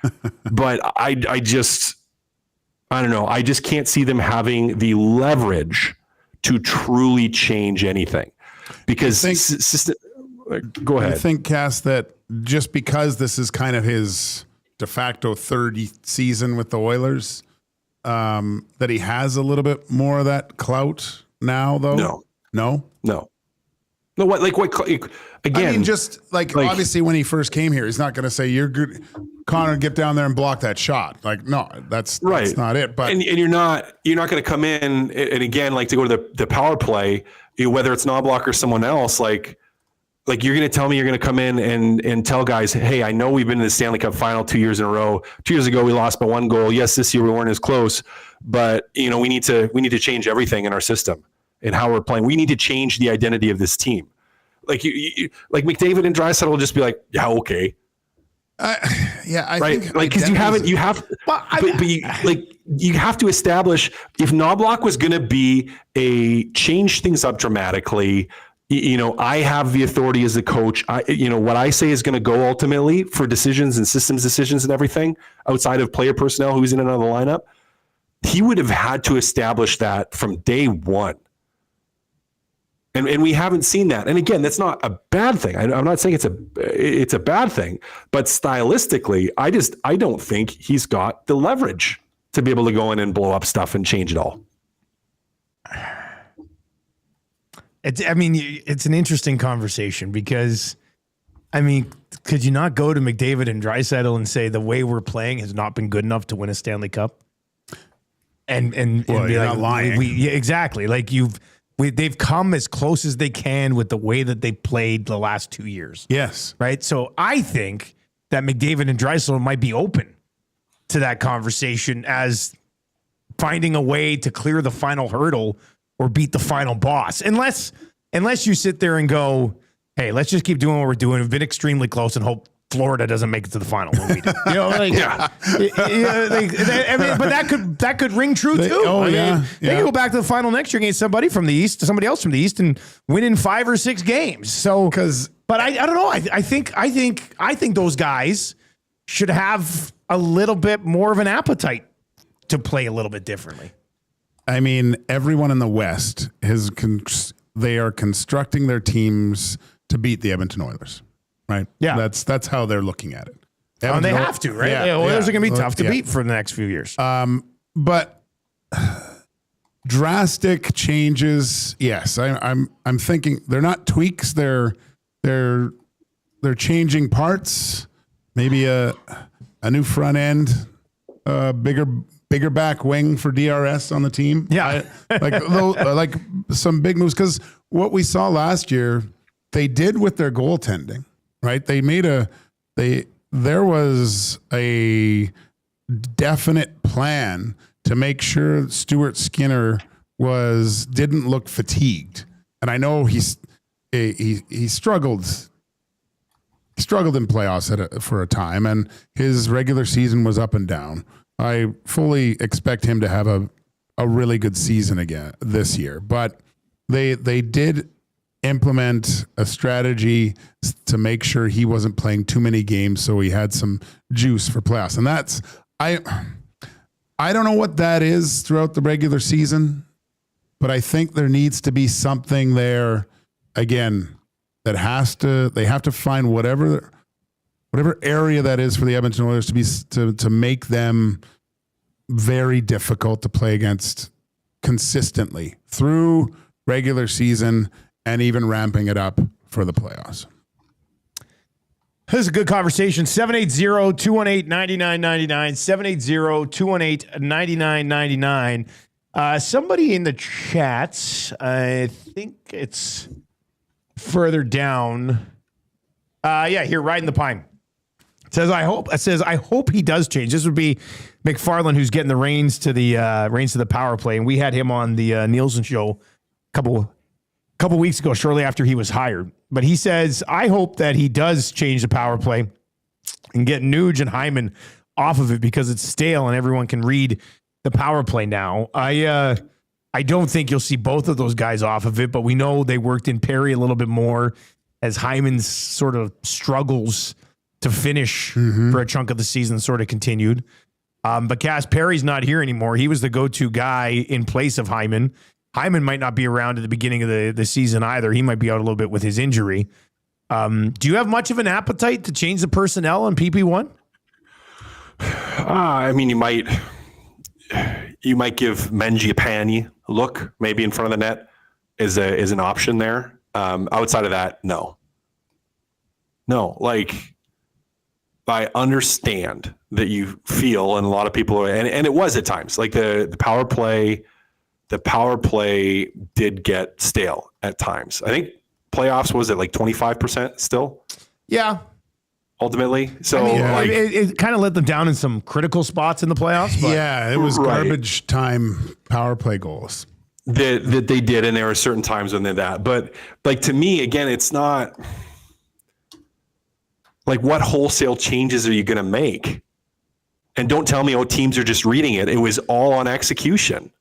but I don't know. I just can't see them having the leverage to truly change anything. Because go ahead. I think, Cass, that just because this is kind of his de facto third season with the Oilers, that he has a little bit more of that clout now, though? No. What? Again, I mean, just like obviously when he first came here, he's not going to say, "You're good, Connor, get down there and block that shot." Like, no, that's not it. But and you're not going to come in and again, like, to go to the power play, whether it's Knoblock or someone else, like Like, you're going to tell me you're going to come in and tell guys, hey, I know we've been in the Stanley Cup final 2 years in a row. 2 years ago, we lost by 1 goal. Yes, this year we weren't as close, but we need to change everything in our system and how we're playing. We need to change the identity of this team. Like like McDavid and Draisaitl will just be like, yeah, okay. I right. think Like, because you have to establish if Knoblock was going to be change things up dramatically. I have the authority as a coach. What I say is going to go ultimately for decisions and systems decisions and everything outside of player personnel who's in and out of the lineup. He would have had to establish that from day one. And we haven't seen that. And again, that's not a bad thing. I'm not saying it's a bad thing, but stylistically, I don't think he's got the leverage to be able to go in and blow up stuff and change it all. It's an interesting conversation because, could you not go to McDavid and Draisaitl and say the way we're playing has not been good enough to win a Stanley Cup? And be you're like, not lying. Yeah, exactly. Like they've come as close as they can with the way that they played the last 2 years. Yes. Right. So I think that McDavid and Draisaitl might be open to that conversation as finding a way to clear the final hurdle or beat the final boss, unless you sit there and go, hey, let's just keep doing what we're doing. We've been extremely close and hope Florida doesn't make it to the final when we do. But that could ring true too. They can go back to the final next year against somebody else from the East, and win in 5 or 6 games. So, but I don't know. I think those guys should have a little bit more of an appetite to play a little bit differently. Everyone in the West they are constructing their teams to beat the Edmonton Oilers, right? Yeah. That's how they're looking at it. And they have to, right? The Oilers are going to be tough to beat for the next few years. But drastic changes, yes. I'm thinking they're not tweaks. They're changing parts. Maybe a new front end, bigger back wing for DRS on the team. Yeah. Like some big moves. Because what we saw last year, they did with their goaltending, right? There was a definite plan to make sure Stuart Skinner didn't look fatigued. And I know he struggled in playoffs for a time, and his regular season was up and down. I fully expect him to have a really good season again this year, but they did implement a strategy to make sure he wasn't playing too many games, so he had some juice for playoffs. And that's I don't know what that is throughout the regular season, but I think there needs to be something there again that they have to find whatever area that is for the Edmonton Oilers to make them very difficult to play against consistently through regular season and even ramping it up for the playoffs. This is a good conversation. 780-218-9999. 780-218-9999. Somebody in the chats, I think it's further down. Here, Riding the Pine. It says, I hope he does change. This would be McFarland, who's getting the reins to the power play. And we had him on the Nielson show a couple weeks ago, shortly after he was hired. But he says, I hope that he does change the power play and get Nuge and Hyman off of it because it's stale and everyone can read the power play now. I don't think you'll see both of those guys off of it, but we know they worked in Perry a little bit more as Hyman's sort of struggles to finish for a chunk of the season sort of continued. But Cass, Perry's not here anymore. He was the go-to guy in place of Hyman. Hyman might not be around at the beginning of the season either. He might be out a little bit with his injury. Do you have much of an appetite to change the personnel on PP1? You might give Mangiapane a look, maybe in front of the net is an option there. Outside of that, no. Like, I understand that you feel, and a lot of people, and it was at times, like the power play did get stale at times. I think playoffs, was it like 25% still? Yeah. Ultimately. So it kind of let them down in some critical spots in the playoffs. But Yeah, it was garbage time power play goals. That they did, and there were certain times when they did that. But like, to me, again, it's not like, what wholesale changes are you going to make? And don't tell me, teams are just reading it. It was all on execution.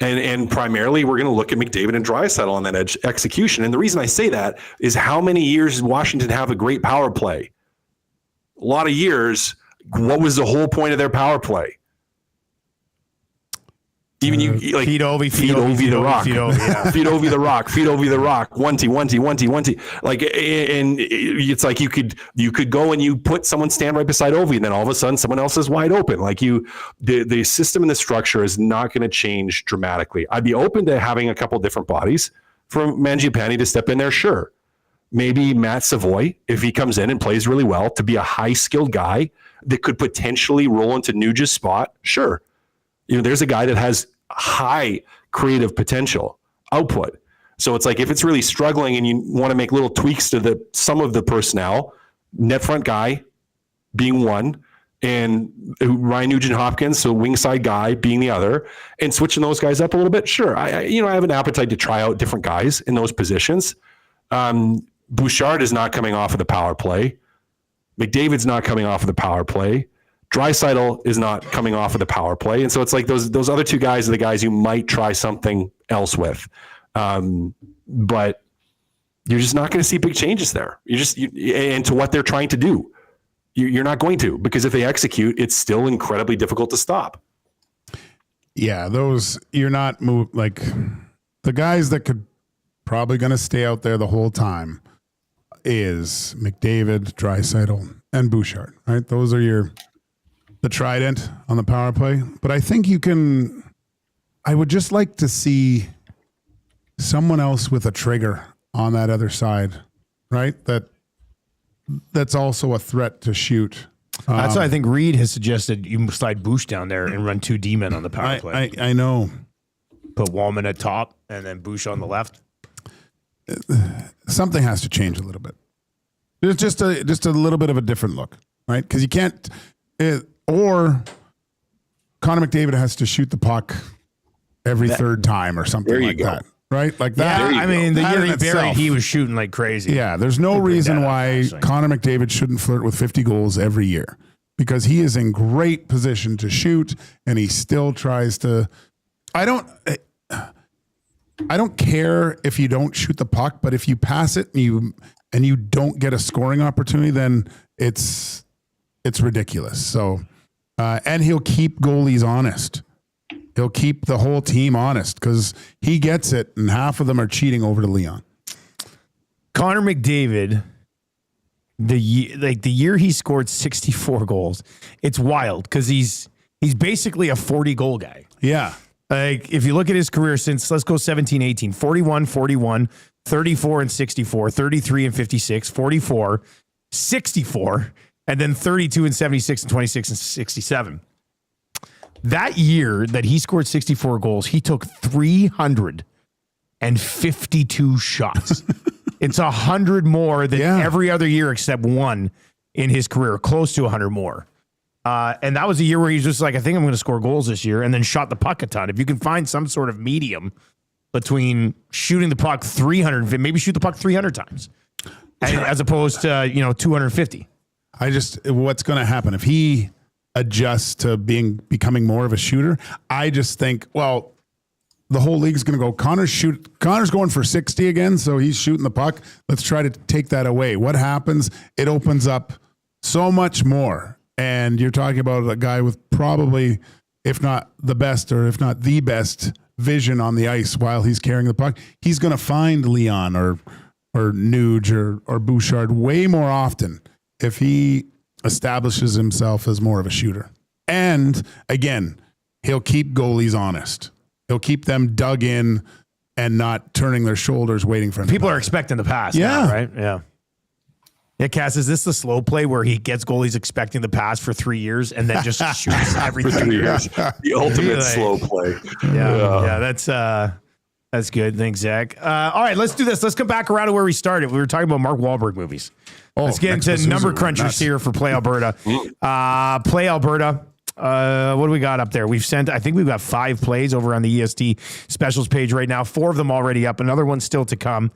And primarily, we're going to look at McDavid and Draisaitl on that execution. And the reason I say that is, how many years did Washington have a great power play? A lot of years. What was the whole point of their power play? Even feed Ovi the rock, feed Ovi the rock, feed Ovi the rock, 1T. Like, and it's like you could go and you put someone stand right beside Ovi, and then all of a sudden someone else is wide open. Like, the system and the structure is not going to change dramatically. I'd be open to having a couple different bodies for Mangiapane to step in there. Sure, maybe Matt Savoy, if he comes in and plays really well, to be a high skilled guy that could potentially roll into Nuge's spot. Sure. There's a guy that has high creative potential output. So it's like, if it's really struggling and you want to make little tweaks to some of the personnel, net front guy being one, and Ryan Nugent-Hopkins, so wing side guy, being the other, and switching those guys up a little bit. Sure. I have an appetite to try out different guys in those positions. Bouchard is not coming off of the power play. McDavid's not coming off of the power play. Draisaitl is not coming off of the power play. And so it's like, those other two guys are the guys you might try something else with. But you're just not going to see big changes there. And to what they're trying to do, you're not going to, because if they execute, it's still incredibly difficult to stop. Yeah, you're not like the guys that could probably going to stay out there the whole time is McDavid, Draisaitl, and Bouchard, right? Those are the trident on the power play. But I think I would just like to see someone else with a trigger on that other side, right? That's also a threat to shoot. That's why I think Reed has suggested you slide Bouch down there and run two D-men on the power play. I know. Put Walman at top and then Bouch on the left. Something has to change a little bit. There's just a little bit of a different look, right? Because you can't, or Connor McDavid has to shoot the puck every third time or something like that, right? Like that. Yeah, I mean, the year he itself, buried, he was shooting like crazy. Yeah, there's no reason why Connor McDavid shouldn't flirt with 50 goals every year, because he is in great position to shoot, and he still tries to. I don't care if you don't shoot the puck, but if you pass it and you don't get a scoring opportunity, then it's ridiculous. So, and he'll keep goalies honest. He'll keep the whole team honest, because he gets it, and half of them are cheating over to Leon. Connor McDavid, the year he scored 64 goals, it's wild, because he's basically a 40 goal guy. Yeah. Like, if you look at his career since, let's go 17-18, 41, 41, 34 and 64, 33 and 56, 44, 64, and then 32 and 76 and 26 and 67. That year that he scored 64 goals, he took 352 shots. It's 100 more than every other year except one in his career, close to 100 more. And that was a year where he's just like, I think I'm going to score goals this year, and then shot the puck a ton. If you can find some sort of medium between shooting the puck 300, maybe shoot the puck 300 times, as opposed to 250. What's going to happen if he adjusts to becoming more of a shooter? I just think, well, the whole league's going to go, Connor's going for 60 again, so he's shooting the puck. Let's try to take that away. What happens? It opens up so much more. And you're talking about a guy with probably, if not the best, or if not the best vision on the ice while he's carrying the puck. He's going to find Leon or Nuge or Bouchard way more often if he establishes himself as more of a shooter. And again, he'll keep goalies honest. He'll keep them dug in and not turning their shoulders waiting for him. People are expecting the pass now, right? Yeah. Yeah, Cass, is this the slow play where he gets goalies expecting the pass for 3 years and then just shoots every 3 years? The ultimate slow play. Yeah, that's That's good. Thanks, Zach. All right, let's do this. Let's come back around to where we started. We were talking about Mark Wahlberg movies. Let's get into number crunchers here for Play Alberta. Play Alberta. What do we got up there? I think we've got 5 plays over on the EST specials page right now. 4 of them already up. Another one still to come.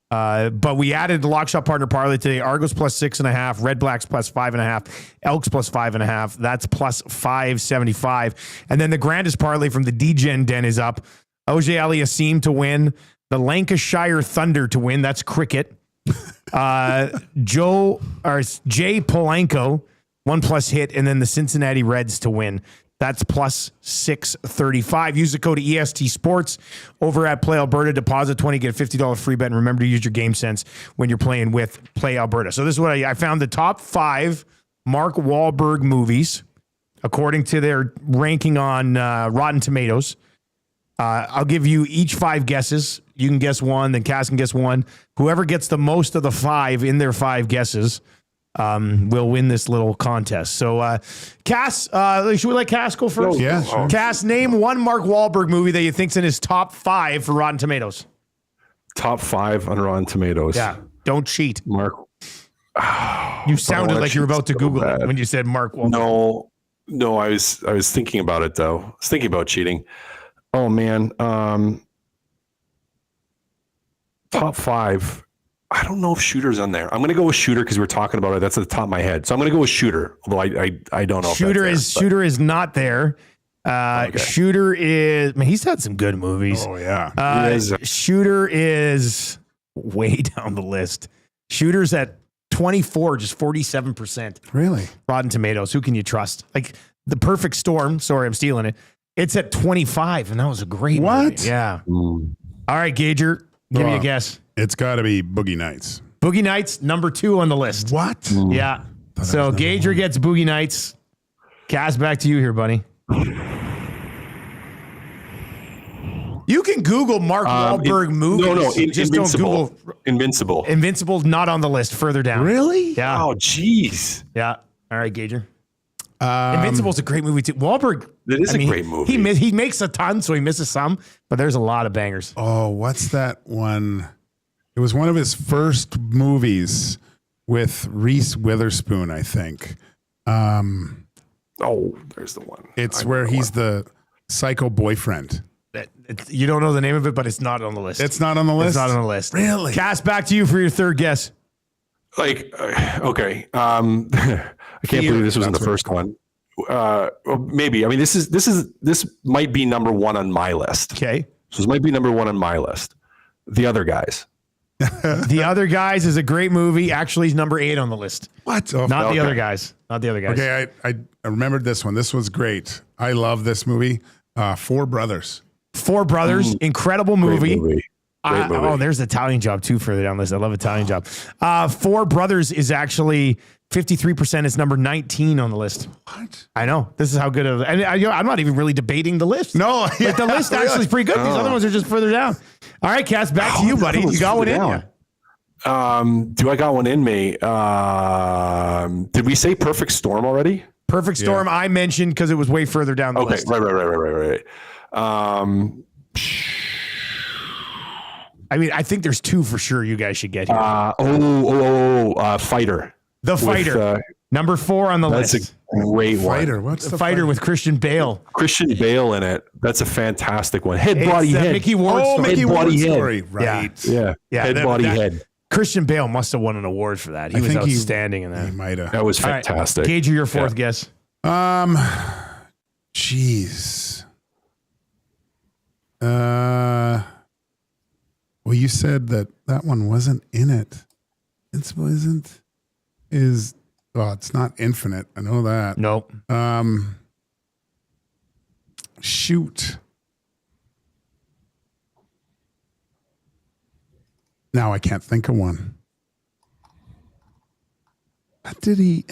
But we added the Lock Shop Partner Parlay today. Argos plus 6.5, Red Blacks plus 5.5, Elks plus 5.5. That's plus 575. And then the grandest parlay from the DGen Den is up. OJ Aliassime to win. The Lancashire Thunder to win. That's cricket. Jay Polanco, 1+ hit. And then the Cincinnati Reds to win. That's plus 635. Use the code EST Sports over at Play Alberta. Deposit 20, get a $50 free bet. And remember to use your game sense when you're playing with Play Alberta. So this is what I found: the top 5 Mark Wahlberg movies according to their ranking on Rotten Tomatoes. I'll give you each 5 guesses. You can guess one, then Cass can guess one. Whoever gets the most of the 5 in their 5 guesses will win this little contest. So, Cass, should we let Cass go first? Yeah, sure. Cass, name one Mark Wahlberg movie that you think's in his top 5 for Rotten Tomatoes. Top 5 on Rotten Tomatoes. Yeah, don't cheat. Mark. You sounded like you were about to Google it when you said Mark Wahlberg. No, I was thinking about it though. I was thinking about cheating. Oh man. Top 5. I don't know if Shooter's on there. I'm going to go with Shooter because we're talking about it. That's at the top of my head. So I'm going to go with Shooter. Although I don't know. Shooter is not there. Okay. Shooter is. Man, he's had some good movies. Oh yeah. Shooter is way down the list. Shooter's at 24, just 47%. Really? Rotten Tomatoes. Who can you trust? Like The Perfect Storm. Sorry, I'm stealing it. It's at 25, and that was a great movie. Yeah. All right, Gager, give me a guess. It's got to be Boogie Nights. Boogie Nights, number 2 on the list. What? Yeah. So Gager gets Boogie Nights. Cass, back to you here, buddy. You can Google Mark Wahlberg movies. No, just don't Google Invincible. Invincible's not on the list. Further down. Really? Yeah. Oh, jeez. Yeah. All right, Gager. Invincible's a great movie too. Wahlberg. It is a great movie. He makes a ton, so he misses some, but there's a lot of bangers. Oh, what's that one? It was one of his first movies with Reese Witherspoon, I think. Oh, there's the one. It's where he's the psycho boyfriend. You don't know the name of it, but it's not on the list. It's not on the list? It's not on the list. Really? Cass, back to you for your third guess. Okay. I can't believe this wasn't the first one. Well, maybe. I mean, this might be number 1 on my list. Okay. So this might be number 1 on my list. The Other Guys. The Other Guys is a great movie. Actually, he's number 8 on the list. What? Oh, Not The Other Guys. Not The Other Guys. Okay, I remembered this one. This was great. I love this movie. 4 Brothers. 4 Brothers. Incredible movie. Great movie. Great movie. Oh, there's Italian Job too further down the list. I love Italian Job. 4 Brothers is actually 53%. It's number 19 on the list. What? I know. This is how good of. And I'm not even really debating the list. No, like the list actually is pretty good. These other ones are just further down. All right, Cass, back to you, buddy. You got one in you. Do I got one in me? Did we say Perfect Storm already? Perfect Storm, I mentioned because it was way further down the list. Right. I mean, I think there's 2 for sure you guys should get here. Fighter. The Fighter. Number 4 on the list. That's a great one. Fighter. What's the Fighter with Christian Bale? Christian Bale in it. That's a fantastic one. Head, body, head. Mickey Ward story. Mickey Ward body, story. head. Right. Yeah. Head, body, head. Christian Bale must have won an award for that. He was outstanding in that. He might have. That was fantastic. Right. Gage, your fourth guess. Jeez. Well, you said that one wasn't in it. Invincible isn't. It's not Infinite. I know that. Nope. Shoot. Now I can't think of one. What did he?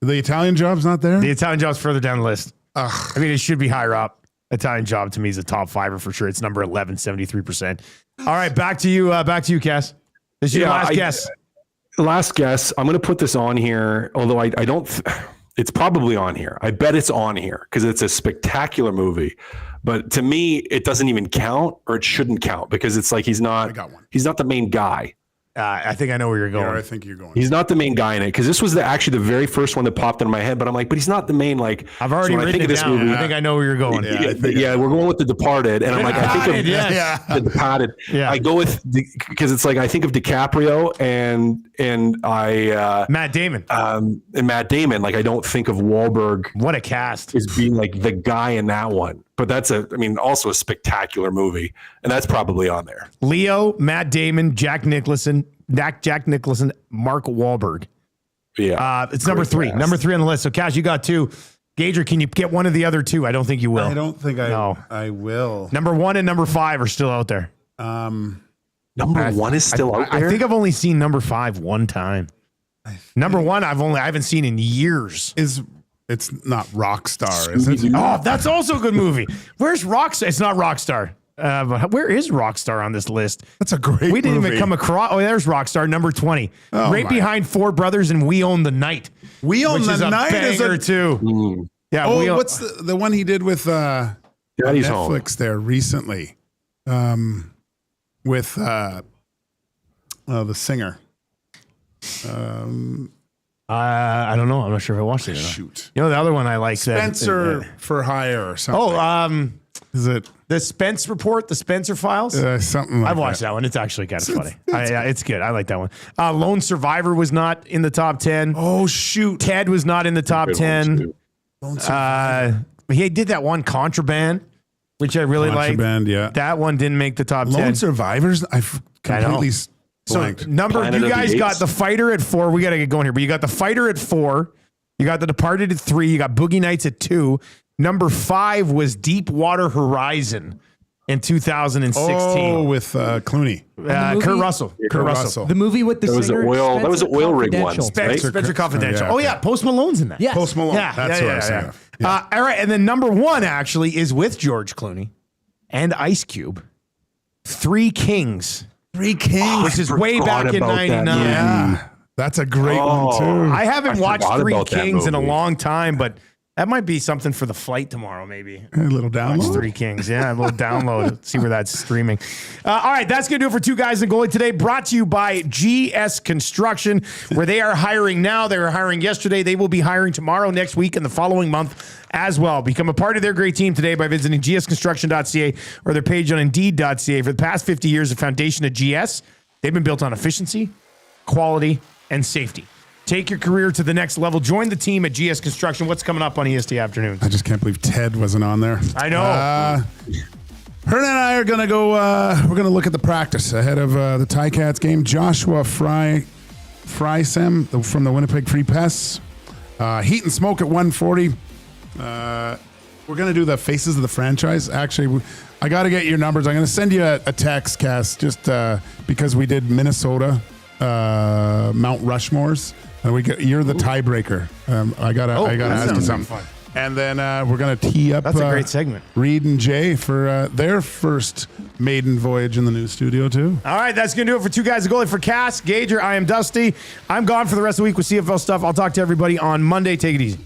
The Italian Job's not there? The Italian Job's further down the list. I mean, it should be higher up. Italian Job to me is a top 5er for sure. It's number 11, 73%. All right, back to you, Cass. This is your last guess. Last guess. I'm going to put this on here, although I don't. It's probably on here. I bet it's on here because it's a spectacular movie. But to me, it doesn't even count, or it shouldn't count, because it's like he's not the main guy. I think I know where you're going. Yeah, I think you're going. He's not the main guy in it, because this was actually the very first one that popped into my head. But I'm like, but he's not the main. Like, I've already written it down. Movie, I think I know where you're going. Yeah, we're going with The Departed, and I'm like, I think of The Departed. Yeah. I go with because it's like I think of DiCaprio and Matt Damon. And Matt Damon. Like, I don't think of Wahlberg. What a cast! As being like the guy in that one. But that's also a spectacular movie, and that's probably on there. Leo, Matt Damon, Jack Nicholson, Mark Wahlberg. Yeah, it's number 3. Cast. Number 3 on the list. So, Cash, you got 2. Gager, can you get one of the other 2? I don't think you will. I don't think I will. Number 1 and number 5 are still out there. Number 1 is still out there. I think I've only seen number 5 one time. Number 1, I haven't seen in years. It's not Rockstar, is it? Oh, that's also a good movie. Where's Rockstar? It's not Rockstar. But where is Rockstar on this list? That's a great movie. We didn't even come across. Oh, there's Rockstar, number 20. Right behind Four Brothers and We Own the Night. We Own the Night is a banger too. Yeah. Oh, what's the one he did with Daddy's Netflix Home there recently? With the singer. I don't know. I'm not sure if I watched it or not. Shoot. You know, the other one I like. Spencer for Hire or something. Is it the Spence Report, the Spencer Files? Something like I've watched that one. It's actually kind of funny. It's good. I like that one. Lone Survivor was not in the top 10. Oh, shoot. Ted was not in the top 10. He did that one, Contraband, which I really liked. Contraband, yeah. That one didn't make the top 10. Lone Survivors? I've completely blanked. So you guys got The Fighter at 4. We got to get going here. But you got The Fighter at 4. You got The Departed at 3. You got Boogie Nights at 2. Number 5 was Deepwater Horizon in 2016. Oh, with Clooney. Kurt Russell. Kurt Russell. The movie with the singer. That was an oil rig one. Spencer Confidential. Oh, yeah. Post Malone's in that. Yes. Post Malone. Yeah. That's what I was saying. Yeah. All right. And then number 1 actually is with George Clooney and Ice Cube. Three Kings. Which is way back in 99. Yeah. That's a great one, too. I haven't watched Three Kings in a long time, but that might be something for the flight tomorrow, maybe. A little download. Watch Three Kings. Yeah, a little download. See where that's streaming. All right, that's going to do it for Two Guys and Goalie today. Brought to you by GS Construction, where they are hiring now. They were hiring yesterday. They will be hiring tomorrow, next week, and the following month as well. Become a part of their great team today by visiting gsconstruction.ca or their page on Indeed.ca. For the past 50 years, the foundation of GS, they've been built on efficiency, quality, and safety. Take your career to the next level. Join the team at GS Construction. What's coming up on EST Afternoons? I just can't believe Ted wasn't on there. I know. Hernan and I are going to go, we're going to look at the practice ahead of the Ticats game. Joshua Frysem from the Winnipeg Free Press. Heat and Smoke at 1:40. We're going to do the faces of the franchise. Actually, I got to get your numbers. I'm going to send you a text, Cass, just because we did Minnesota, Mount Rushmores. And you're the tiebreaker. I gotta ask you something. Fun. And then we're gonna tee up. That's a great segment. Reed and Jay for their first maiden voyage in the new studio too. All right, that's gonna do it for Two Guys and Goalie. For Cass, Gager, I am Dusty. I'm gone for the rest of the week with CFL stuff. I'll talk to everybody on Monday. Take it easy.